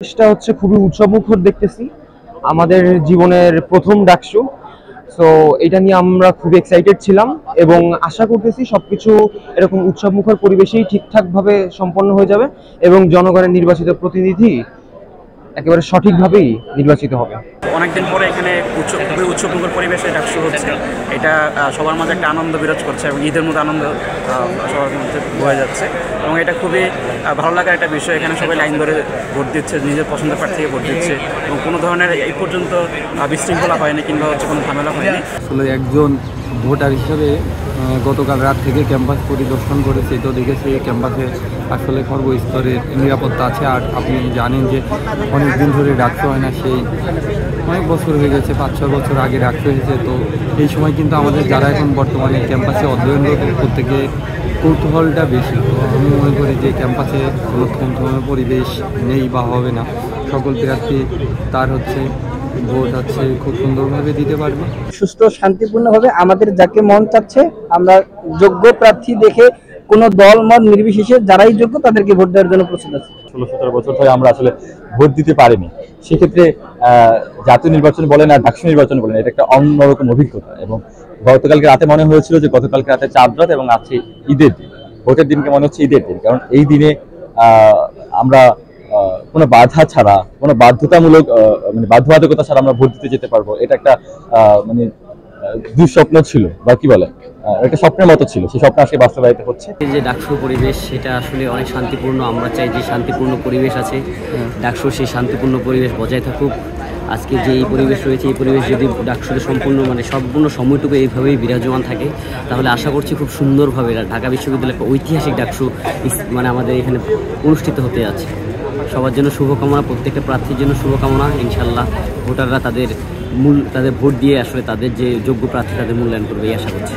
এটা হচ্ছে খুবই উৎসবমুখর দেখতেছি, আমাদের জীবনের প্রথম ডাকসু। সো এটা নিয়ে আমরা খুব এক্সাইটেড ছিলাম এবং আশা করতেছি সবকিছু এরকম উৎসবমুখর পরিবেশেই ঠিকঠাকভাবে সম্পন্ন হয়ে যাবে এবং জনগণের নির্বাচিত প্রতিনিধি একেবারে সঠিকভাবেই নির্বাচিত হবে। অনেকদিন পরে এখানে খুবই উৎসবমুখর পরিবেশে ডাকসু হচ্ছে, এটা সবার মাঝে একটা আনন্দ বিরাজ করছে এবং ঈদের মধ্যে আনন্দ সবার মধ্যে বয়ে যাচ্ছে এবং এটা খুবই ভালো লাগার একটা বিষয়। এখানে সবাই লাইন ধরে ভোট দিচ্ছে, নিজের পছন্দের প্রার্থীকে ভোট দিচ্ছে এবং কোনো ধরনের এই পর্যন্ত বিশৃঙ্খলা হয়নি কিংবা হচ্ছে কোনো ঝামেলা হয়নি। আসলে একজন ভোটার হিসেবে গতকাল রাত থেকে ক্যাম্পাস পরিদর্শন করেছি, তো দেখেছি ক্যাম্পাসে আসলে সর্বস্তরের নিরাপত্তা আছে। আর আপনি জানেন যে অনেক দিন ধরে ডাকসু হয় না, সেই অনেক বছর হয়ে গেছে, 5-6 বছর আগে ডাকসু হয়েছে। তো এই সময় কিন্তু আমাদের যারা এখন বর্তমানে ক্যাম্পাসে অধ্যয়নরত প্রত্যেকে কৌতূহলটা বেশি। তো আমি মনে করি যে ক্যাম্পাসে কোনো থমথমে পরিবেশ নেই বা হবে না, সকল প্রার্থী তার ভোট খুব সুন্দরভাবে দিতে পারবে, সুস্থ শান্তিপূর্ণভাবে। আমাদের যাকে মন চাচ্ছে আমরা যোগ্য প্রার্থী দেখে কোনো দল মত নির্বিশেষে যারাই যোগ্য তাদেরকে ভোট দেওয়ার জন্য প্রস্তুত আছে। 16-17 বছর ধরে আমরা আসলে ভোট দিতে পারিনি, সেক্ষেত্রে জাতীয় নির্বাচন বলেন আর ডাকসু নির্বাচন বলেন, এটা একটা অন্যরকম অভিজ্ঞতা। এবং গতকালকে রাতে মনে হয়েছিল যে গতকালকে রাতে চাঁদ রাত এবং আজকে ঈদের দিন, ভোটের দিনকে মনে হচ্ছে ঈদের দিন, কারণ এই দিনে আমরা কোনো বাধা ছাড়া, কোনো বাধ্যতামূলক বাধ্যবাধকতা ছাড়া আমরা ভোট দিতে যেতে পারবো। এটা একটা দুঃস্বপ্ন ছিল বা কি বলে, একটা স্বপ্নের মতো ছিল, সেই স্বপ্ন আজকে বাস্তবায়িত হচ্ছে। যে ডাকসু পরিবেশ সেটা আসলে অনেক শান্তিপূর্ণ, আমরা চাই যে শান্তিপূর্ণ পরিবেশ আছে ডাকসু, সেই শান্তিপূর্ণ পরিবেশ বজায় থাকুক। আজকে যে এই পরিবেশ রয়েছে, এই পরিবেশ যদি ডাকসুতে সম্পূর্ণ সময়টুকু এইভাবেই বিরাজমান থাকে, তাহলে আশা করছি খুব সুন্দরভাবে ঢাকা বিশ্ববিদ্যালয়ের ঐতিহাসিক ডাকসু আমাদের এখানে অনুষ্ঠিত হতে যাচ্ছে। সবার জন্য শুভকামনা, প্রত্যেকটা প্রার্থীর জন্য শুভকামনা। ইনশাল্লাহ ভোটাররা তাদের ভোট দিয়ে আসলে তাদের যে যোগ্য প্রার্থী তাদের মূল্যায়ন করবে এই আশা করছি।